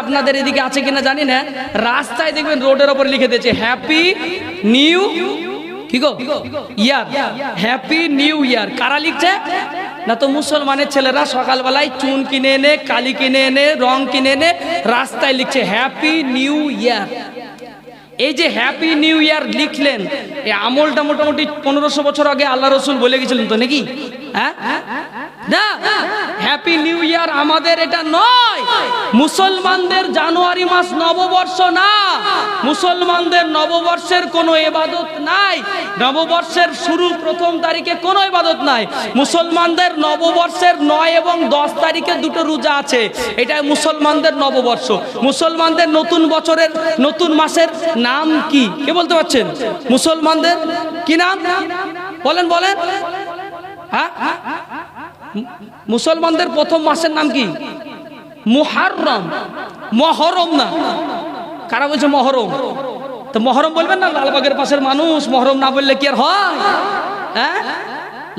আপনাদের এদিকে আছে কিনা জানি না, রাস্তায় দেখবেন রোডের ওপর লিখে দিয়েছে হ্যাপি নিউ কি গো ইয়ার, হ্যাপি নিউ ইয়ার। কারা লিখছে? না তো মুসলমানের ছেলেরা সকালবেলায় চুন কিনে এনে, কালি কিনে এনে, রং কিনে এনে রাস্তায় লিখছে হ্যাপি নিউ ইয়ার। এই যে হ্যাপি নিউ ইয়ার লিখলেন, এই আমলটা মোটামুটি 1500 বছর আগে আল্লাহ রসুল বলে গেছিলেন তো নাকি? হ্যাঁ না, হ্যাপি নিউ ইয়ার আমাদের এটা নয়। মুসলমানদের জানুয়ারি মাস নববর্ষ না, মুসলমানদের নববর্ষের কোনো ইবাদত নাই, নববর্ষের শুরু প্রথম তারিখে কোনো ইবাদত নাই। মুসলমানদের নববর্ষের 9 এবং 10 তারিখে দুটো রোজা আছে, এটাই মুসলমানদের নববর্ষ। মুসলমানদের নতুন বছরের নতুন মাসের নাম কি কে বলতে পারছেন? মুসলমানদের কি নাম বলেন বলেন? হ্যাঁ, মুসলমানদের প্রথম মাসের নাম কি? মুহররম। মহরম না, কারা বলছে মহরম? তো মহরম বলবেন না, লালবাগের পাশের মানুষ মহরম না বললে কি আর হয়? হ্যাঁ,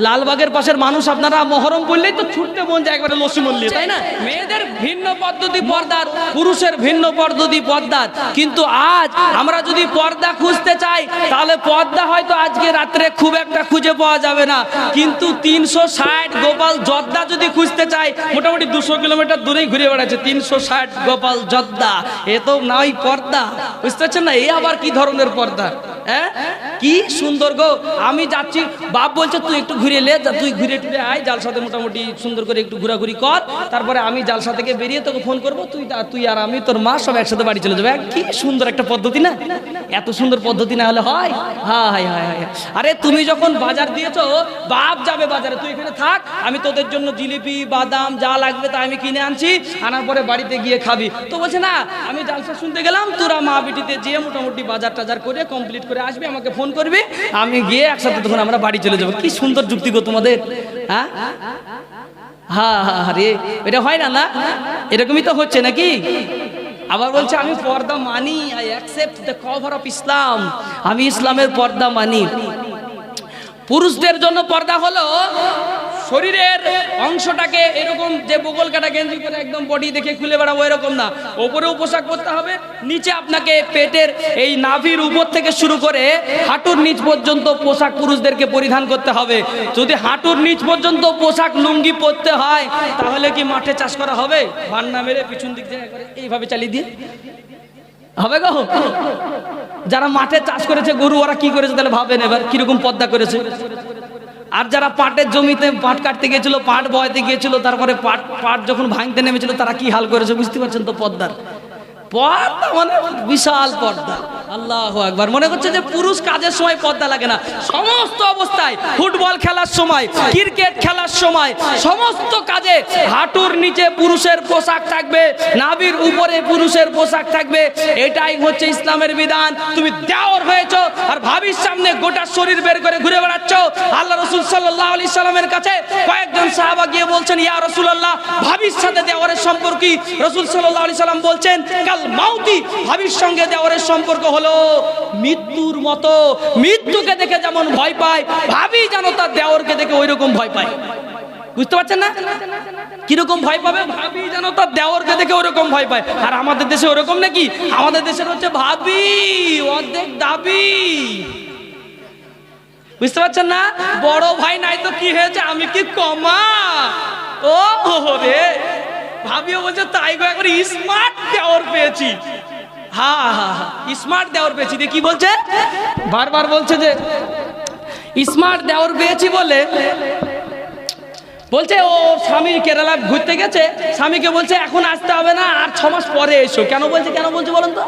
লালবাগের পাশের মানুষ আপনারা মহরম বললেই তো ছুটতে মন যায় একবারে লসি মল্লি, তাই না? মেয়েদের ভিন্ন পদ্ধতি পর্দার, পুরুষের ভিন্ন পদ্ধতি পর্দার। কিন্তু আজ আমরা যদি পর্দা খুঁজতে চাই তাহলে পর্দা হয়তো আজকে রাত্রে খুব একটা খুঁজে পাওয়া যাবে না, কিন্তু 360 গোপাল জর্দা যদি খুঁজতে চাই মোটামুটি 200 কিলোমিটার দূরেই ঘুরে বেড়াচ্ছে 360 গোপাল জর্দা। এ তো নাই পর্দা, বুঝতে পারছেন না? এই আবার কি ধরনের পর্দা? হ্যাঁ, কি সুন্দর গো। আমি যাচ্ছি, বাপ বলছে তুই একটু ঘুরে লে, তুই ঘুরে টুরে আয়, জালসাতে মোটামুটি সুন্দর করে একটু ঘোরাঘুরি কর, তারপরে আমি জালসা থেকে বেরিয়ে তোকে ফোন করবো, তুই আর আমি তোর মা সব একসাথে বাড়ি চলে যাবে। কি সুন্দর একটা পদ্ধতি না? এত সুন্দর পদ্ধতি না হলে হয়? হায় হায় হায়। আরে তুমি যখন বাজার দিয়েছো, বাপ যাবে বাজারে, তুই এখানে থাক, আমি তোদের জন্য জিলিপি বাদাম যা লাগবে তা আমি কিনে আনছি, আনার পরে বাড়িতে গিয়ে খাবি। তো বলছে না, আমি জালসা শুনতে গেলাম, তোরা মা বিটিতে যেয়ে মোটামুটি বাজার টাজার করে কমপ্লিট করে আসবি, আমাকে ফোন করবি, আমি গিয়ে একসাথে তখন আমরা বাড়ি চলে যাবো। কি সুন্দর যুক্তি গো তোমাদের। হ্যাঁ হ্যাঁ হ্যাঁ, আরে এটা হয় না? না এরকমই তো হচ্ছে নাকি? আবার বলছে আমি পর্দা মানি, I accept the cover of Islam, আমি ইসলামের পর্দা মানি। পুরুষদের জন্য পর্দা হলো শরীরের অংশটাকে এরকম যে বগল কাটা গেঞ্জি করে একদম বডি দেখে খুলে বেড়াবো এরকম না, ওপরেও পোশাক পরতে হবে, নিচে আপনাকে পেটের এই নাভির উপর থেকে শুরু করে হাঁটুর নিচ পর্যন্ত পোশাক পুরুষদেরকে পরিধান করতে হবে। যদি হাঁটুর নিচ পর্যন্ত পোশাক লুঙ্গি পরতে হয় তাহলে কি মাঠে চাষ করা হবে? ভান্না মেরে পিছন দিক দিয়ে এইভাবে চালিয়ে দিয়ে হবে গো? যারা মাঠে চাষ করেছে গরু, ওরা কি করেছে তাহলে ভাবেন এবার কিরকম পর্দা করেছে। আর যারা পাটের জমিতে পাট কাটতে গিয়েছিল, পাট বয়াতে গিয়েছিল, তারপরে পাট যখন ভাঙতে নেমেছিল, তারা কি হাল করেছে বুঝতে পারছেন তো? পর্দার পর্দা মানে বিশাল পর্দা। আল্লাহু আকবার। মনে করছে যে পুরুষ কাজের সময় পর্দা লাগে না, সমস্ত অবস্থায়, ফুটবল খেলার সময়, ক্রিকেট খেলার সময়, সমস্ত কাজে হাঁটুর নিচে পুরুষের পোশাক থাকবে, নাভির উপরে পুরুষের পোশাক থাকবে। এটাই হচ্ছে ইসলামের বিধান। তুমি দেওর হয়েছো আর ভাবির সামনে গোটা শরীর বের করে ঘুরে বেড়াচ্ছ। আল্লাহ রাসূল সাল্লাল্লাহু আলাইহি সাল্লামের কাছে কয়েকজন সাহাবা গিয়ে বলছেন, ইয়া রাসূলুল্লাহ, ভাবির সাথে দেওরের সম্পর্ক কি? রাসূল সাল্লাল্লাহু আলাইহি সাল্লাম বলছেন, মাউতি, ভাবির সঙ্গে দেওরের সম্পর্ক হলো মৃত্যুর মতো। মৃত্যুকে দেখে যেমন ভয় পায়, ভাবি যেন তার দেওরকে দেখে ওই রকম ভয় পায়। বুঝতে পারছেন না কিরকম ভয় পাবে? ভাবি যেন তার দেওরকে দেখে ওরকম ভয় পায়। আর আমাদের দেশে ওরকম নাকি? আমাদের দেশের হচ্ছে ভাবি অর্ধেক দাবি। বুঝতে পারছেন না? বড় ভাই নাই তো কি হয়েছে, আমি কি কমা? ও রে, ভাবিও বলছে তাই গো, একবার স্মার্ট দেওর পেয়েছি। হ্যাঁ হ্যাঁ হ্যাঁ, স্মার্ট দেওর পেয়েছি। দিয়ে কি বলছে? বারবার বলছে যে স্মার্ট দেওর পেয়েছি বলে বলছে ও স্বামী কেরালা ঘুরতে গেছে, স্বামীকে বলছে এখন আসতে হবে না, আর 6 মাস পরে এসো। কেন বলছে বলেন তো?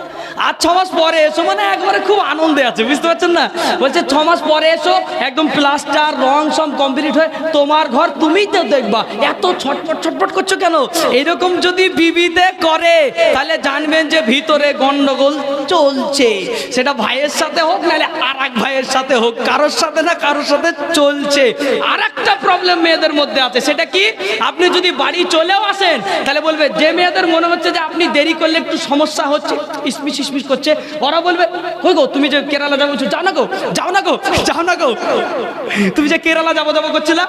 আর 6 মাস পরে এসো মানে একবারে খুব আনন্দে আছে, বুঝতে পারছেন না? বলছে 6 মাস পরে এসো, একদম প্লাস্টার রং সব কমপ্লিট হয়ে তোমার ঘর তুমিই তো দেখবা, এত ছটপট ছটপট করছো কেন? এরকম যদি বিবিতে করে তাহলে জানবেন যে ভিতরে গন্ডগোল চলছে। সেটা ভাইয়ের সাথে হোক নাহলে আর এক ভাইয়ের সাথে হোক, কারোর সাথে না কারোর সাথে চলছে। আর একটা প্রবলেম মেয়েদের মধ্যে আছে। সেটা কি? আপনি যদি বাড়ি চলেও আসেন তাহলে বলবে, যে মেয়েদের মনে হচ্ছে যে আপনি দেরি করলে একটু সমস্যা হচ্ছে, ইসমিস ইসমিস করছে, ওরা বলবে, কই গো তুমি যে কেরালা যাবো, যাও না গো, যাও না গো, যাও না গো, তুমি যে কেরালা যাবো যাবো করছিলা।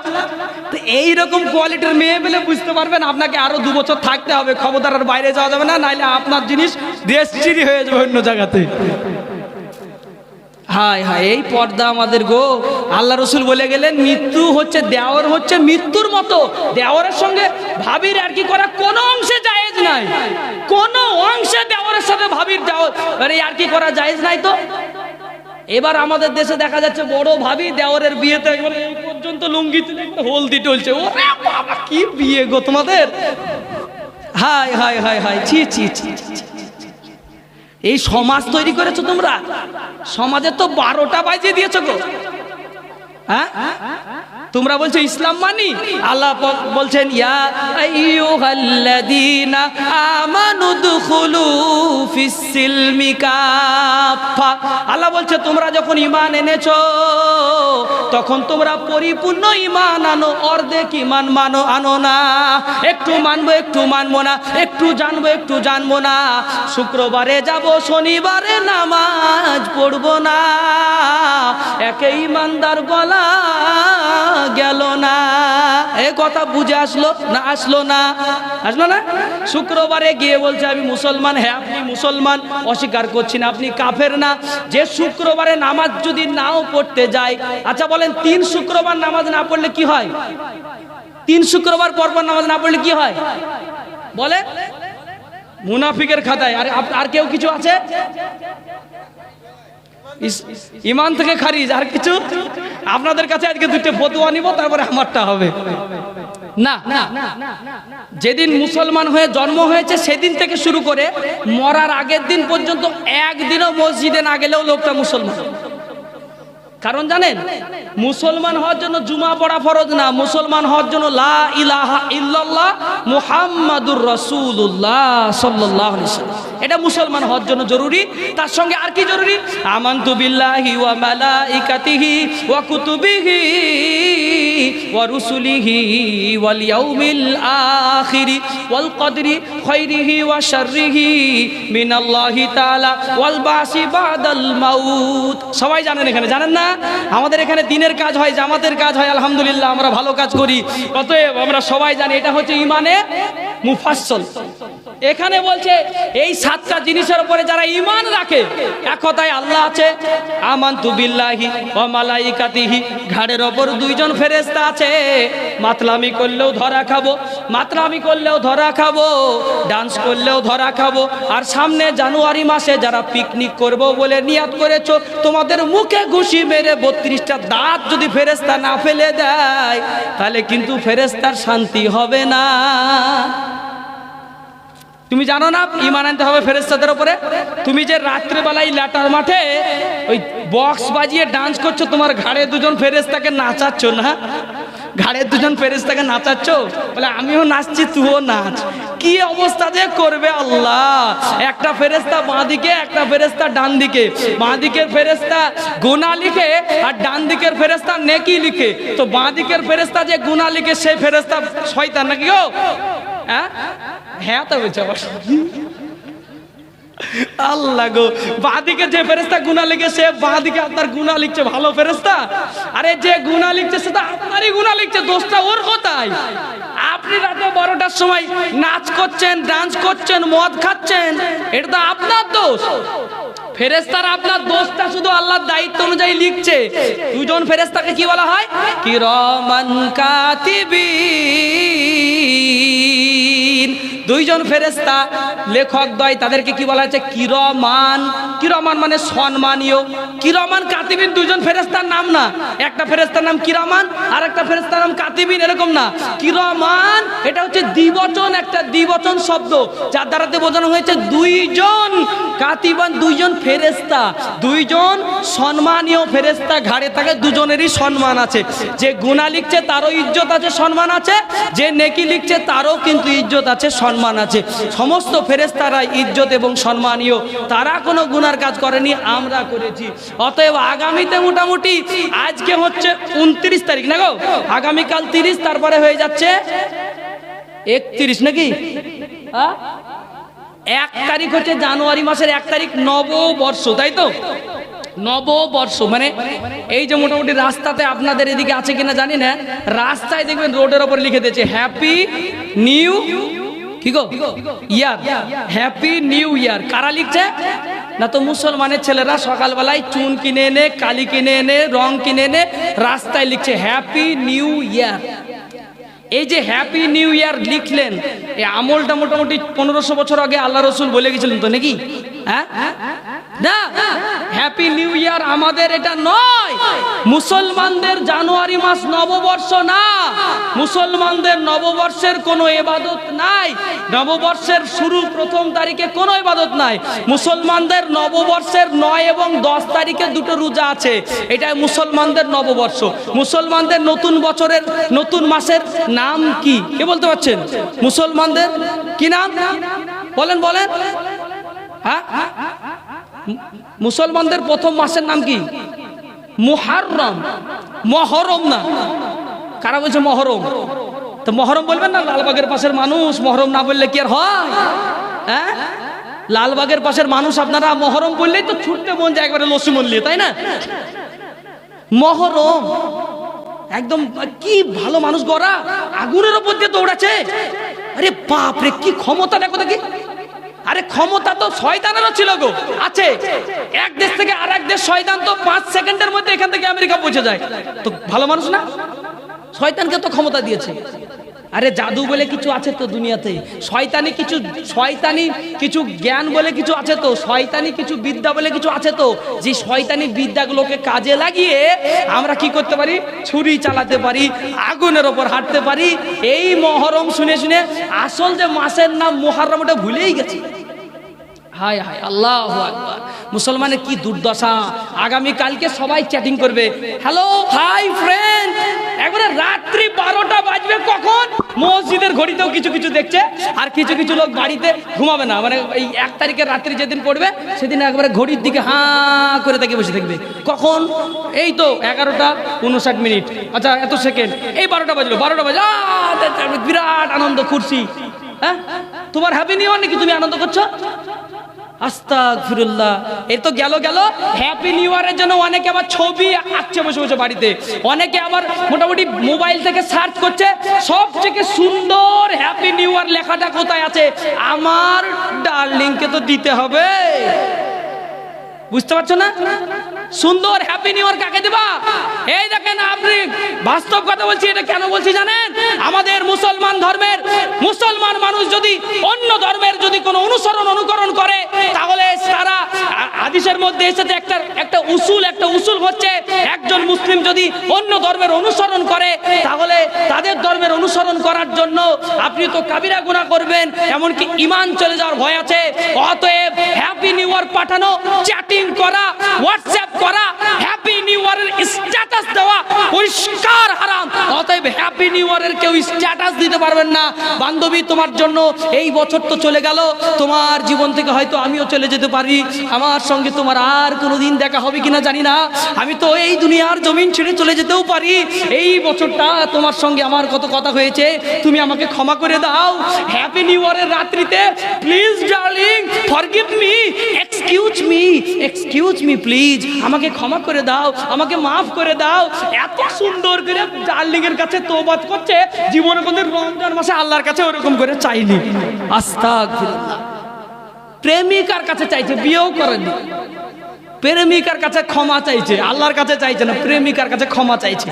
তো এইরকম কোয়ালিটির মেয়ে পেলে বুঝতে পারবেন আপনাকে আরো 2 বছর থাকতে হবে, খবরদার আর বাইরে যাওয়া যাবে না, নাইলে আপনার জিনিস দেশ চিরি হয়ে যাবে অন্য জায়গাতে। হায় হায়, এই পর্দা আমাদের গো। আল্লাহ রসুল বলে গেলেন, মৃত্যু হচ্ছে, দেওয়ার হচ্ছে মৃত্যুর মতো। দেওয়ারের সঙ্গে ভাবির আর কি করা কোনো অংশে জায়েজ নাই, কোনো অংশে দেওয়ারের সাথে ভাবির আর কি করা জায়েজ নাই। তো এবার আমাদের দেশে দেখা যাচ্ছে বড় ভাবি দেওয়ারের বিয়েতে একবার এই পর্যন্ত লুঙ্গি তুলে হলদি টলছে। ওরে বাবা, কি বিয়ে গো তোমাদের! হায় হায় হায় হায়, ছি ছি ছি। এই সমাজ তৈরি করেছো তোমরা, সমাজে তো 12টা বাজিয়ে দিয়েছো গো। হ্যাঁ, তোমরা বলছো ইসলাম মানি, আল্লাহ বলছেন ইয়া আইয়ুহাল্লাযীনা আমানু দুখুলু ফিস-সিলমি কাফা। আল্লাহ বলছে তোমরা যখন ঈমান এনেছো তখন তোমরা পরিপূর্ণ ঈমান আনো, অর্ধেক ঈমান আনো না। একটু মানবো একটু মানবো না, একটু জানবো একটু জানবো না, শুক্রবারে যাব শনিবারে নামাজ পড়বো না, একে ঈমানদার বলা গেল না। এই কথা বুঝে আসলো না? আসলো না? আসলো না? শুক্রবারে গিয়ে বলছে আমি মুসলমান। হ্যাঁ আপনি মুসলমান, অস্বীকার করছি না, আপনি কাফের না। যে শুক্রবারে নামাজ যদি নাও পড়তে যায়, আচ্ছা বলেন 3 শুক্রবার নামাজ না পড়লে কি হয়? 3 শুক্রবার পরপর নামাজ না পড়লে কি হয় বলে? মুনাফিকের খাতায়। আর কেউ কিছু আছে? ইমান থেকে খারিজ। আর কিছু? আপনাদের কাছে আজকে 2টা ফতোয়া নিব, তারপরে আমারটা হবে না। যেদিন মুসলমান হয়ে জন্ম হয়েছে সেদিন থেকে শুরু করে মরার আগের দিন পর্যন্ত একদিনও মসজিদে না গেলেও লোকটা মুসলমান। কারণ জানেন, মুসলমান হওয়ার জন্য জুমা পড়া ফরজ না, মুসলমান হওয়ার জন্য লা ইলাহা ইল্লাল্লাহ মুহাম্মাদুর রাসূলুল্লাহ সাল্লাল্লাহু আলাইহি ওয়াসাল্লাম, এটা মুসলমান হওয়ার জন্য জরুরি। তার সঙ্গে আর কি জরুরি? আমানতু বিল্লাহি ওয়া মালাইকাতিহি ওয়া কুতুবিহি ওয়া রুসুলিহি ওয়াল ইয়াউমিল আখিরি ওয়াল কদরি খায়রিহি ওয়া শাররিহি মিনাল্লাহি তাআলা ওয়াল বাসি বাদাল মাউত। সবাই জানেন এখানে? জানেন না? আমাদের এখানে দিনের কাজ হয়, জামাতের কাজ হয়, আলহামদুলিল্লাহ আমরা ভালো কাজ করি। অতএব আমরা সবাই জানি এটা হচ্ছে ঈমানে মুফাসসল। এখানে বলছে এই 7টা জিনিসের উপরে যারা ঈমান রাখে, এক কথায় আল্লাহ আছে, আমানতু বিল্লাহি ওয়া মালাইকাতিহি, ঘাড়ের ওপর 2 জন ফেরেশতা আছে, মাতলামি করলেও ধরা খাবো, মাতলামি করলেও ধরা খাবো, ডান্স করলেও ধরা খাবো। আর সামনে জানুয়ারি মাসে যারা পিকনিক করবো বলে নিয়াত করেছো, তোমাদের মুখে ঘুষি মেরে 32টা দাঁত যদি ফেরেশতা না ফেলে দেয় তাহলে কিন্তু ফেরেশতার শান্তি হবে না। তুমি জানো না ঈমান আনতে হবে ফেরেশতাদের উপরে? তুমি যে রাত্রেবেলায় ল্যাটার মাঠে ওই বক্স বাজিয়ে ডান্স করছো, তোমার ঘাড়ে 2 জন ফেরেশতাকে নাচাচ্ছ না? ঘাড়ে 2 জন ফেরেশতাকে নাচাচ্ছ, বলে আমিও নাচছি তুইও নাচ। কি অবস্থা যে করবে আল্লাহ! একটা ফেরেশতা বাঁ দিকে, একটা ফেরেশতা ডান দিকে। বাঁ দিকের ফেরেশতা গুনাহ লিখে আর ডান দিকের ফেরেশতা নেকি লিখে। তো বাঁ দিকের ফেরেশতা যে গুনাহ লিখে সেই ফেরেশতা শয়তান নাকি গো? হ্যাঁ হ্যাঁ তো বলছে আল্লাহ গো। বাঁদিকে যে ফেরেশতা গুনাহ লিখে সে বাঁদিকে আপনার গুনাহ লিখছে, ভালো ফেরেশতা? আরে যে গুনাহ লিখছে সে তো আপনারই গুনাহ লিখছে, দোষটা ওর কোথায়? আপনি রাতে 12টার সময় নাচ করছেন, ডান্স করছেন, মদ খাচ্ছেন, এটা তো আপনার দোষ। ফেরেশতারা আপনার দোষটা শুধু আল্লাহর দায়িত্ব অনুযায়ী লিখছে। 2 জন ফেরেশতাকে কি বলা হয়? কিরামান কাতিবিন। 2 জন ফেরেশতা লেখক দ্বয়, তাদেরকে কি বলা হচ্ছে? কিরমান। কিরমান মানে সম্মানীয়। কিরমান কাতিবিন 2 জন ফেরেশতার নাম না, একটা ফেরেশতার নাম কিরমান আর একটা ফেরেশতার নাম কাতিবিন, এরকম না। কিরমান এটা হচ্ছে দ্বিবচন, একটা দ্বিবচন শব্দ, যার দ্বারাতে বোঝানো হয়েছে 2 জন কাতিবান, 2 জন ফেরেশতা, 2 জন সম্মানীয় ফেরেশতা। ঘাড়ে থাকে 2 জনেরই সম্মান আছে। যে গুনাহ লিখছে তারও ইজ্জত আছে, সম্মান আছে, যে নেকি লিখছে তারও কিন্তু ইজ্জত আছে, সম্মান সম্মান আছে। সমস্ত ফেরেশতারা ইজ্জত এবং সম্মানীয়, তারা কোনো গুনার কাজ করেনি, আমরা করেছি। অতএব আগামীতে মোটামুটি আজকে হচ্ছে 29 তারিখ না গো, আগামীকাল 30, তারপরে হয়ে যাচ্ছে 31 নাকি? 1 তারিখ হচ্ছে জানুয়ারি মাসের 1 তারিখ নববর্ষ, তাই তো? নববর্ষ মানে এই যে মোটামুটি রাস্তাতে আপনাদের এদিকে আছে কিনা জানি না, রাস্তায় দেখবেন রোডের ওপর লিখে দিয়েছে হ্যাপি নিউ কি গো ইয়ার, হ্যাপি নিউ ইয়ার। কারা লিখছে? না তো মুসলমানের ছেলেরা সকালবেলায় চুন কিনে এনে, কালি কিনে এনে, রং কিনে এনে রাস্তায় লিখছে হ্যাপি নিউ ইয়ার। এই যে হ্যাপি নিউ ইয়ার লিখলেন, এই আমলটা মোটামুটি 1500 বছর আগে আল্লাহ রসুল বলে গেছিলেন তো নাকি? হ্যাঁ না, হ্যাপি নিউ ইয়ার আমাদের এটা নয়। মুসলমানদের জানুয়ারি মাস নববর্ষ না, মুসলমানদের নববর্ষের কোনো ইবাদত নাই, নববর্ষের শুরু প্রথম তারিখে কোনো ইবাদত নাই। মুসলমানদের নববর্ষের 9 এবং 10 তারিখে দুটো রোজা আছে, এটাই মুসলমানদের নববর্ষ। মুসলমানদের নতুন বছরের নতুন মাসের নাম কি কে বলতে পারছেন? মুসলমানদের কি নাম বলেন বলেন? হ্যাঁ, মুসলমানদের প্রথম মাসের নাম কি? মুহররম, মহরম না। কারা বলছে মহরম? তো মহরম বলবেন না, লালবাগের পাশের মানুষ মহরম না বললে কি আর হয়? হ্যাঁ, লালবাগের পাশের মানুষ আপনারা মহরম বললেই তো ছুটতে মন যায় একবারে লস্যি মল্লিয়ে, তাই না? মহরম একদম কি ভালো মানুষ গড়া, আগুনের উপর দিয়ে দৌড়াচ্ছে। আরে বাপ রে, কি ক্ষমতা দেখো দেখি। আরে ক্ষমতা তো শয়তানেরও ছিল গো, আছে। এক দেশ থেকে আর এক দেশ শয়তান তো 5 সেকেন্ডের মধ্যে এখান থেকে আমেরিকা পৌঁছে যায়। তো ভালো মানুষ না? শয়তানকে তো ক্ষমতা দিয়েছে। আরে জাদু বলে কিছু আছে তো দুনিয়াতে, শয়তানি কিছু জ্ঞান বলে কিছু আছে তো, শয়তানি কিছু বিদ্যা বলে কিছু আছে তো, যে শয়তানি বিদ্যাগুলোকে কাজে লাগিয়ে আমরা কি করতে পারি? ছুরি চালাতে পারি, আগুনের ওপর হাঁটতে পারি। এই মহরম শুনে শুনে আসল যে মাসের নাম মুহররম ওটা ভুলেই গেছি। হায় হায়, আল্লাহু আকবার। মুসলমানের কি দুর্দশা। আগামী কালকে সবাই চ্যাটিং করবে, হ্যালো হাই ফ্রেন্ড। একবারে রাত্রি 12টা বাজবে কখন? মসজিদের ঘড়িতেও কিছু কিছু দেখছে, আর কিছু কিছু লোক বাড়িতে ঘুমাবে না, মানে এই 1 তারিখের রাত্রি যেদিন পড়বে সেদিন একবারে ঘড়ির দিকে হাঁ করে তাকিয়ে বসে থাকবে। কখন? এই তো 11:59। আচ্ছা এত সেকেন্ড, এই 12টা বাজলো, 12টা বাজলো, বিরাট আনন্দ খুশি। হ্যাঁ, তোমার হ্যাপি নিউ ইয়ার নাকি? তুমি আনন্দ করছো? আস্তাগফিরুল্লাহ। এর তো গেল হ্যাপি নিউ ইয়ারের জন্য অনেকে আবার ছবি আঁকছে বসে বসে বাড়িতে, অনেকে আবার মোটামুটি মোবাইল থেকে সার্চ করছে সবথেকে সুন্দর হ্যাপি নিউ ইয়ার লেখাটা কোথায় আছে। আমার ডার্লিংকে তো দিতে হবে, বুঝতে পারছো না? সুন্দর হ্যাপি নিউ ইয়ার কাকে দিবা? এই দেখেন, আপনি বাস্তব কথা বলছি। এটা কেন বলছি জানেন? আমাদের মুসলমান ধর্মের মুসলমান মানুষ যদি অন্য ধর্মের যদি কোনো অনুকরণ করে, তাহলে তারা হাদিসের মধ্যে এসেছে একটা উসুল হচ্ছে, একজন মুসলিম যদি অন্য ধর্মের অনুসরণ করে তাহলে তাদের ধর্মের অনুসরণ করার জন্য আপনি তো কাবিরা গুনাহ করবেন, এমনকি ঈমান চলে যাওয়ার ভয় আছে। অতএব হ্যাপি নিউ ইয়ার পাঠানো, চ্যাটিং করা, হোয়াটসঅ্যাপ করা, হ্যাপি নিউ ইয়ারের স্ট্যাটাস দেওয়া পরিষ্কার হারাম। অতএব হ্যাপি নিউ ইয়ারের কেউ স্ট্যাটাস দিতে পারবেন না। বান্ধবী, তোমার জন্য এই বছর তো চলে গেল, তোমার জীবন থেকে হয়তো আমিও চলে যেতে পারি, আমার সঙ্গে তোমার আর কোনোদিন দেখা হবে কিনা জানি না, আমি তো এই দুনিয়ার জমিন ছেড়ে চলে যেতেও পারি। এই বছরটা তোমার সঙ্গে আমার কত কথা হয়েছে, তুমি আমাকে ক্ষমা করে দাও। হ্যাপি নিউ ইয়ারের রাত্রিতে please darling forgive me, excuse me please, আমাকে ক্ষমা করে দাও, আমাকে মাফ করে দাও। এত সুন্দর করে ডার্লিং এর কাছে তওবা করছে, জীবনে কোনদিন রমজান মাসে আল্লাহর কাছে ওরকম করে চাইনি। আস্তাগফিরুল্লাহ। প্রেমিকার কাছে চাইছে, বিয়েও করেনি, প্রেমিকার কাছে ক্ষমা চাইছে, আল্লাহর কাছে চাইছে না, প্রেমিকার কাছে ক্ষমা চাইছে।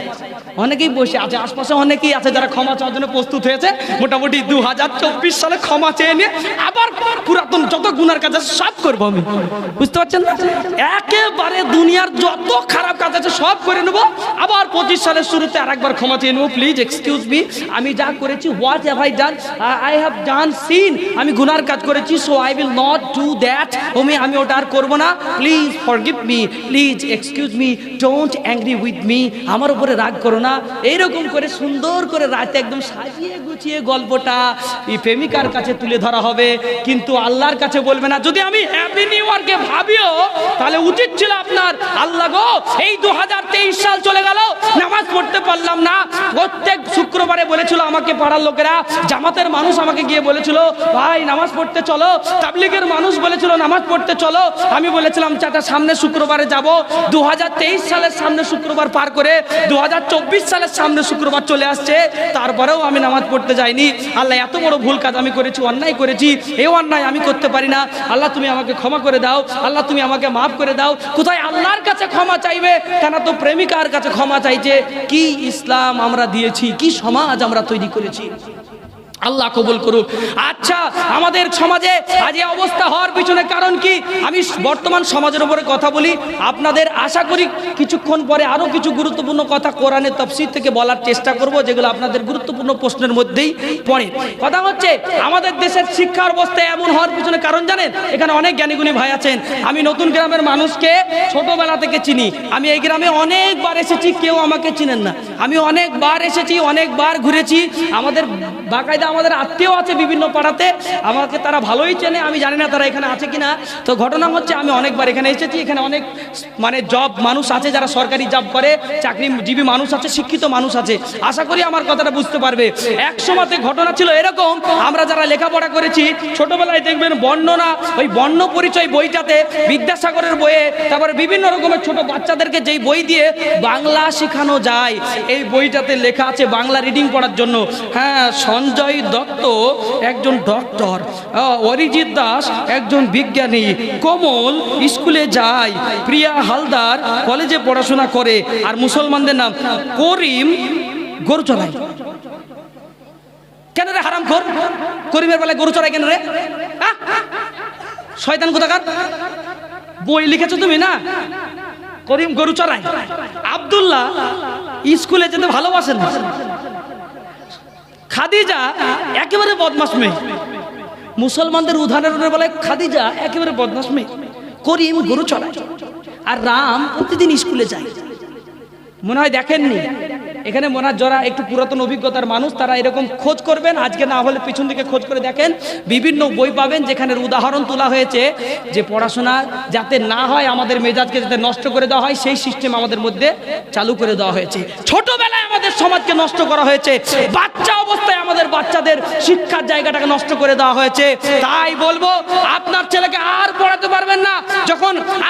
অনেকেই বসে আছে, আশপাশে অনেকেই আছে যারা ক্ষমা চাওয়ার জন্য প্রস্তুত হয়েছে। মোটামুটি 2024 সালে ক্ষমা চেয়ে নিয়ে আবার পুরাতন যত গুনার কাজ আছে সব করবো আমি, বুঝতে পারছেন না? একেবারে দুনিয়ার যত খারাপ কাজ আছে সব করে নেবো, আবার 25 সালের শুরুতে আরেকবার ক্ষমা চেয়ে নেবো। প্লিজ এক্সকিউজ মি, আমি যা করেছি, what have I done, I have done sin, আমি গুনার কাজ করেছি, so I will not do that, আমি ওটা আর করবো না, please for forgive me, please excuse me, don't angry with me, আমার উপরে রাগ করো না। এইরকম করে সুন্দর করে রাতে একদম সাজিয়ে গুছিয়ে গল্পটা এই প্রেমিকার কাছে তুলে ধরা হবে, কিন্তু আল্লাহর কাছে বলবে না। যদি আমি হ্যাপি নিউ ইয়ারকে ভাবিও তাহলে উচিত ছিল আপনার, আল্লাহ গো এই 2023 সাল চলে গেল, নামাজ পড়তে পারলাম না। প্রত্যেক শুক্রবারে বলেছিল আমাকে পাড়ার লোকেরা, জামাতের মানুষ আমাকে গিয়ে বলেছিল ভাই নামাজ পড়তে চলো, তাবলিগের মানুষ বলেছিল নামাজ পড়তে চলো। আমি বলেছিলাম চাচা সামনে শুক্রবারে যাব। 2023 সালের সামনে শুক্রবার পার করে 2024 সালের সামনে শুক্রবার চলে আসছে, তারপরেও আমি নামাজ পড়তে যাইনি। আল্লাহ এত বড় ভুল কাজ আমি করেছি, অন্যায় করেছি, এই অন্যায় আমি করতে পারি না। আল্লাহ তুমি আমাকে ক্ষমা করে দাও, আল্লাহ তুমি আমাকে মাফ করে দাও। কোথায় আল্লাহর কাছে ক্ষমা চাইবে, কেন তো প্রেমিকার কাছে ক্ষমা চাইছে। কি ইসলাম আমরা দিয়েছি, কি সমাজ আমরা তৈরি করেছি, আল্লাহ কবুল করুক। আচ্ছা, আমাদের সমাজে আজ এই অবস্থা হওয়ার পিছনে কারণ কি? আমি বর্তমান সমাজের উপরে কথা বলি, আপনাদের আশা করি কিছুক্ষণ পরে আরও কিছু গুরুত্বপূর্ণ কথা কোরআনের তাফসীর থেকে বলার চেষ্টা করব, যেগুলো আপনাদের গুরুত্বপূর্ণ প্রশ্নের মধ্যেই পড়ে। কথা হচ্ছে আমাদের দেশের শিক্ষার অবস্থা এমন হওয়ার পিছনে কারণ জানেন? এখানে অনেক জ্ঞানীগুণী ভাই আছেন। আমি নতুন গ্রামের মানুষকে ছোটবেলা থেকে চিনি, আমি এই গ্রামে অনেকবার এসেছি, কেউ আমাকে চিনেন না। আমি অনেকবার এসেছি, অনেকবার ঘুরেছি। আমাদের বাকায়দা আমাদের আত্মীয় আছে বিভিন্ন পাড়াতে, আমাকে তারা ভালোই চেনে, আমি জানি না তারা এখানে আছে কিনা। তো ঘটনা হচ্ছে আমি অনেকবার এখানে এসেছি, এখানে অনেক মানে জব মানুষ আছে, যারা সরকারি জব করে, চাকরিজীবী মানুষ আছে, শিক্ষিত মানুষ আছে। আশা করি আমার কথাটা বুঝতে পারবে। এক সময়তে ঘটনা ছিল এরকম, আমরা যারা লেখাপড়া করেছি ছোটবেলায় দেখবেন বর্ণনা, ওই বর্ণ পরিচয় বইটাতে, বিদ্যাসাগরের বইয়ে, তারপরে বিভিন্ন রকমের ছোট বাচ্চাদেরকে যেই বই দিয়ে বাংলা শেখানো যায়, এই বইটাতে লেখা আছে বাংলা রিডিং পড়ার জন্য। হ্যাঁ, সঞ্জয় দত্ত একজন ডক্টর, অরিজিৎ দাস একজন বিজ্ঞানী, কমল স্কুলে যায়, প্রিয়া হালদার কলেজে পড়াশোনা করে, আর মুসলমানদের নাম করিম গরু চড়ায়। কেন রে হারাম খোর, করিমের বেলায় গরু চড়ায় কেন রে? শয়তান কোথাকার, বই লিখেছো তুমি না? করিম গরু চড়ায়। আব্দুল্লাহ স্কুলে যেতে ভালোবাসেন না। খাদিজা একেবারে বদমাশ মেয়ে, মুসলমানদের উদাহরণের বেলায় খাদিজা একেবারে বদমাশ মেয়ে। করিম গরু চড়ায়, আর রাম প্রতিদিন স্কুলে যায়। মনে হয় দেখেননি এখানে, মনে হয় যারা একটু পুরাতন অভিজ্ঞতার মানুষ তারা এরকম খোঁজ করবেন, আজকে না হলে পিছন দিকে খোঁজ করে দেখেন, বিভিন্ন বই পাবেন যেখানে উদাহরণ তোলা হয়েছে যে পড়াশোনা যাতে না হয়, আমাদের মেজাজকে যাতে নষ্ট করে দেওয়া হয়, সেই সিস্টেম আমাদের মধ্যে চালু করে দেওয়া হয়েছে। ছোটবেলায় আমাদের সমাজকে নষ্ট করা হয়েছে, বাচ্চা অবস্থায় আমাদের বাচ্চাদের শিক্ষার জায়গাটাকে নষ্ট করে দেওয়া হয়েছে। তাই বলবো আপনার ছেলেকে আর পড়াতে পারবেন না,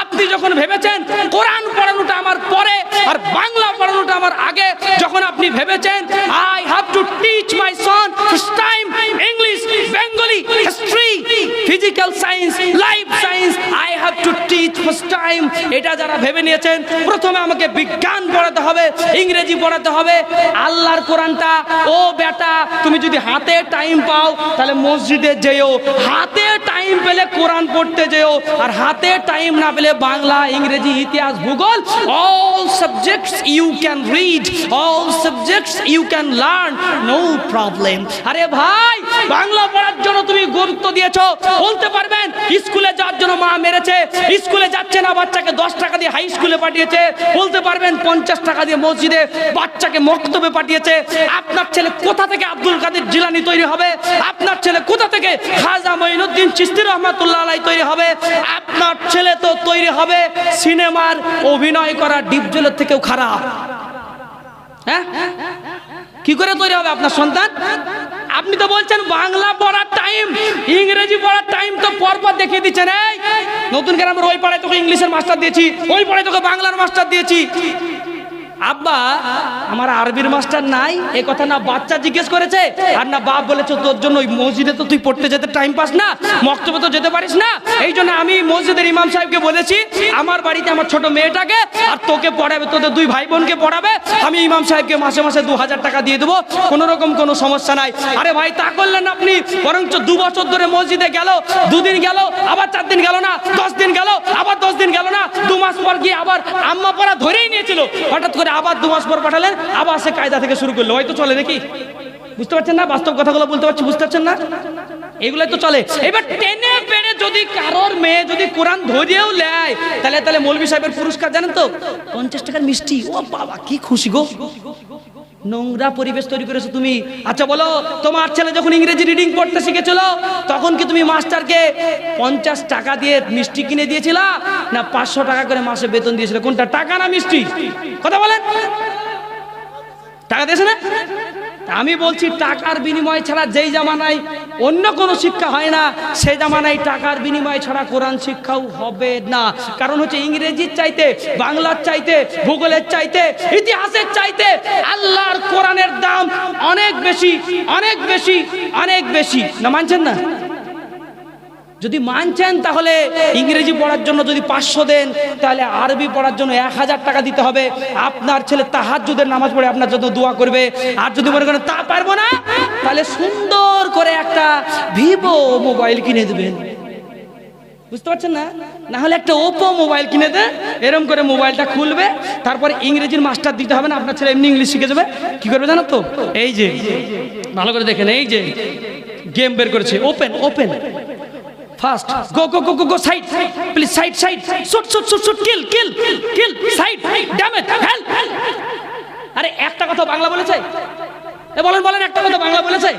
আপনি যখন ভেবেছেন কোরআন পড়ানোটা আমার পরে আর বাংলা পড়ানোটা আমার আগে, যখন আপনি ভেবেছেন I have to teach my Son first time English, Bengali, history, physical science, life science, I have to teach first time, এটা যারা ভেবে নিয়েছেন প্রথমে আমাকে বিজ্ঞান পড়াতে হবে, ইংরেজি পড়াতে হবে, আল্লাহর কোরআনটা, ও বেটা তুমি যদি হাতে টাইম পাও তাহলে মসজিদে যেও, হাতে টাইম পেলে কোরআন পড়তে যেও, আর হাতে টাইম না পেলে বাংলা, ইংরেজি, ইতিহাস, ভূগোল, all subjects you can read, all subjects you can learn, no problem. আরে ভাই, বাংলা পড়ার জন্য তুমি গুরুত্ব দিয়েছো, বলতে পারবেন স্কুলে যাওয়ার জন্য মা মেরেছে, স্কুলে যাচ্ছে না বাচ্চাকে 10 টাকা দিয়ে হাই স্কুলে পাঠিয়েছে, বলতে পারবেন 50 টাকা দিয়ে মসজিদে বাচ্চাকে মক্তবে পাঠিয়েছে। আপনার ছেলে কোথা থেকে আব্দুল কাদের জিলানী তৈরি হবে? আপনার ছেলে কোথা থেকে খাজা মঈনুদ্দিন চিশতি রহমাতুল্লাহ আলাইহি তৈরি হবে? আপনার ছেলে তো তৈরি হবে সিনেমার অভিনয় করা ডিপজলের থেকেও খারাপ। হ্যাঁ, কি করে তৈরি হবে আপনার সন্তান? আপনি তো বলছেন বাংলা পড়ার টাইম, ইংরেজি পড়ার টাইম তো পরপর দেখিয়ে দিচ্ছেন। এই নতুন গ্রামের ওই পাড়ায় তোকে ইংলিশের মাস্টার দিয়েছি, ওই পাড়ায় তোকে বাংলার মাস্টার দিয়েছি। আব্বা আমার আরবির মাস্টার নাই, এ কথা না বাচ্চা জিজ্ঞেস করেছে, আর না বাপ বলেছে তোর জন্য ওই মসজিদে তো তুই পড়তে যেতে টাইম পাস না, মক্তবে তো যেতে পারিস না। এই জন্য আমি মসজিদের ইমাম সাহেবকে বলেছি আমার বাড়িতে আমার ছোট মেয়েটাকে আর তোকে পড়াবে, তোদের 2 ভাই বোনকে পড়াবে, আমি ইমাম সাহেবকে মাসে মাসে 2000 টাকা দিয়ে দেবো, কোনো রকম কোনো সমস্যা নাই। আরে ভাই তা করলেন আপনি, বরঞ্চ 2 বছর ধরে মসজিদে গেল, 2 দিন গেল, আবার 4 দিন গেল না, 10 দিন গেল, আবার 10 দিন গেল না, 2 মাস পর গিয়ে আবার আম্মা পড়া ধরেই নিয়েছিল, হঠাৎ করে আবার 2 মাস পর পাঠালেন, আবার সে কায়দা থেকে শুরু করলো। হয়তো চলে নাকি? বুঝতে পারছেন না? বাস্তব কথাগুলো বলতে পারছি, বুঝতে পারছেন না? এগুলো তো চলে। এবার টেনে বেড়ে যদি কারোর মেয়ে যদি কোরআন ধরেও নেয়, তাহলে মৌলভী সাহেবের পুরস্কার জানেন তো, 50 টাকার মিষ্টি। ও বাবা কি খুশি গো, নোংরা পরিবেশ তৈরি করেছো তুমি। আচ্ছা বলো, তোমার ছেলে যখন ইংরেজি রিডিং পড়তে শিখেছিল, তখন কি তুমি মাস্টারকে 50 টাকা দিয়ে মিষ্টি কিনে দিয়েছিলা, না 500 টাকা করে মাসে বেতন দিয়েছিল? কোনটা, টাকা না মিষ্টি? কথা বলেন। টাকা দিয়েছে না? আমি বলছি টাকার বিনিময় ছাড়া যেই জামানায় অন্য কোনো শিক্ষা হয় না, সেই জামানায় টাকার বিনিময় ছাড়া কোরআন শিক্ষাও হবে না। কারণ হচ্ছে ইংরেজির চাইতে, বাংলার চাইতে, ভূগোলের চাইতে, ইতিহাসের চাইতে আল্লাহর কোরআনের দাম অনেক বেশি, অনেক বেশি, অনেক বেশি। না মানছেন না? যদি মানছেন তাহলে ইংরেজি পড়ার জন্য যদি 500 দেন, তাহলে আরবি পড়ার জন্য 1000 টাকা দিতে হবে। আপনার ছেলে তাহাজ্জুদের নামাজ পড়ে আপনার জন্য দোয়া করবে। আর যদি মনে করেন তা পারবো না, তাহলে সুন্দর করে একটা ভিভো মোবাইল কিনে দেবেন। বুঝতে পারছেন না? না হলে একটা ওপো মোবাইল কিনে দেন, এরকম করে মোবাইলটা খুলবে, তারপরে ইংরেজির মাস্টার দিতে হবে না, আপনার ছেলে এমনি ইংলিশ শিখে যাবে। কি করবে জানো তো? এই যে ভালো করে দেখেন, এই যে গেম বের করেছে, open open fast, go go go go go, side please, side side, shoot shoot shoot shoot, kill kill kill, side, damage, help. আরে একটা কথা বাংলা বলেছে? বলেন বলেন, একটা কথা বাংলা বলেছে?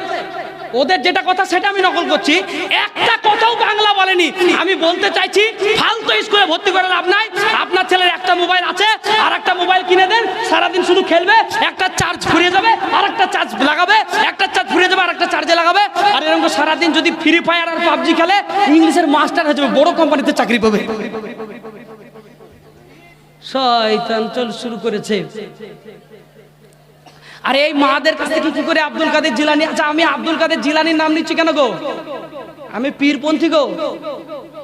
ওদের যেটা কথা সেটা আমি নকল করছি, একটা কথাও বাংলা বলেনি। আমি বলতে চাইছি ফালতু স্কুলে ভর্তি করে লাভ নাই। আপনার ছেলের একটা মোবাইল আছে, আর একটা মোবাইল কিনে দেন, সারাদিন শুধু খেলবে, একটা চার্জ ফুরিয়ে যাবে আর একটা চার্জ লাগাবে, একটা চার্জ ফুরিয়ে যাবে আর একটা চার্জে লাগাবে। আর এরকম সারাদিন যদি ফ্রি ফায়ার আর পাবজি খেলে, ইংলিশের মাস্টার হয়ে যাবে, বড় কোম্পানিতে চাকরি পাবে। শয়তান চল শুরু করেছে। আরে এই মাদের কাছ থেকে কি করে আব্দুল কাদের জিলানী? আচ্ছা আমি আব্দুল কাদের জিলানীর নাম নিচ্ছি কেন গো? আমি পীরপন্থী গো,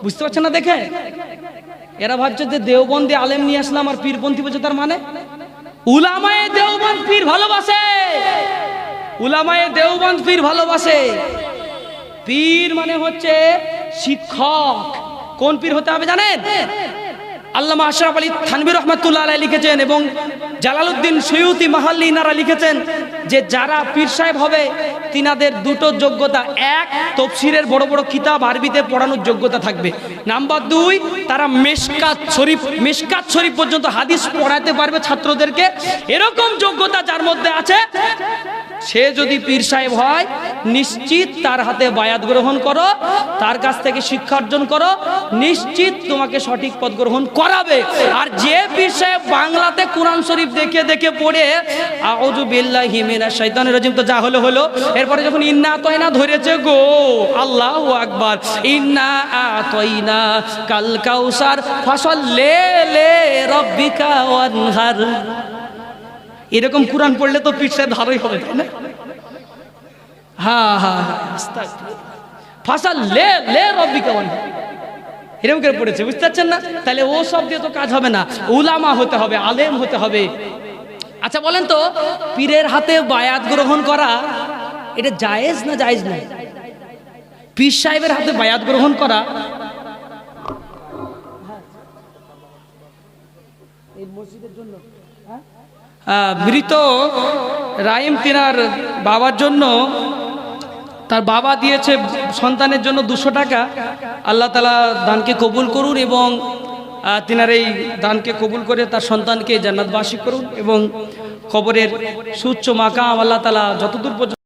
বুঝতে পারছেন না? দেখে এরা ভাবছে যে দেওবন্দি আলেম নিয়ে আসলাম আর পীরপন্থী বলছে। তার মানে উলামায়ে দেওবন্দ পীর ভালোবাসে, উলামায়ে দেওবন্দ পীর ভালোবাসে। পীর মানে হচ্ছে শিক্ষক। কোন পীর হতে হবে জানেন? আল্লামা আশরাফ আলী থানভী রহমাতুল্লাহ আলাইহি লিখেছেন এবং জালালউদ্দিন সুয়ুতি মাহাল্লি ইনারা লিখেছেন যে যারা পীর সাহেব হবে তিনাদের দুটো যোগ্যতা। এক, তাফসীরের বড় বড় কিতাব আরবিতে পড়ানোর যোগ্যতা থাকবে। নাম্বার 2, তারা মিশকাত শরীফ পর্যন্ত হাদিস পড়াতে পারবে ছাত্রদেরকে। এরকম যোগ্যতা যার মধ্যে আছে, সে যদি পীর সাহেব হয়, নিশ্চিত তার হাতে বায়াত গ্রহণ করো, তার কাছ থেকে শিক্ষা অর্জন করো, নিশ্চিত তোমাকে সঠিক পথ গ্রহণ করাবে। আর যে পীর সাহেব বাংলাতে কোরআন শরীফ দেখে দেখে পড়ে আউযু বিল্লাহি মিনাশ শাইতানির রাজিম, তো যা হলো হলো, এরপরে যখন ইন্না আতাইনা ধরেছে গো, আল্লাহু আকবার, ইন্না আতাইনা কাল কাউসার ফাসাল্লি লিরাব্বিকা ওয়ানহার, এরকম কোরআন পড়লে তো পীর সাহেব ধারই হবে, তাই না? হ্যাঁ হ্যাঁ, ফাসাল্লি লিরাব্বিকা ওয়ানহার, এরকম করে পড়েছে। বুঝতে পারছেন না? তাহলে ও সব দিয়ে তো কাজ হবে না, উলামা হতে হবে, আলেম হতে হবে। আচ্ছা বলেন তো, পীরের হাতে বায়াত গ্রহণ করা এটা জায়েজ না জায়েজ না? পীর সাহেবের হাতে বায়াত গ্রহণ করা, এই মসজিদের জন্য মৃত রাহিম তিনার বাবার জন্য, তার বাবা দিয়েছে সন্তানের জন্য 200 টাকা। আল্লাহ তাআলা দানকে কবুল করুন এবং তিনার এই দানকে কবুল করে তার সন্তানকে জান্নাতবাসী করুন এবং কবরের সুউচ্চ মাকাম আল্লাহ তাআলা যতদূর পর্যন্ত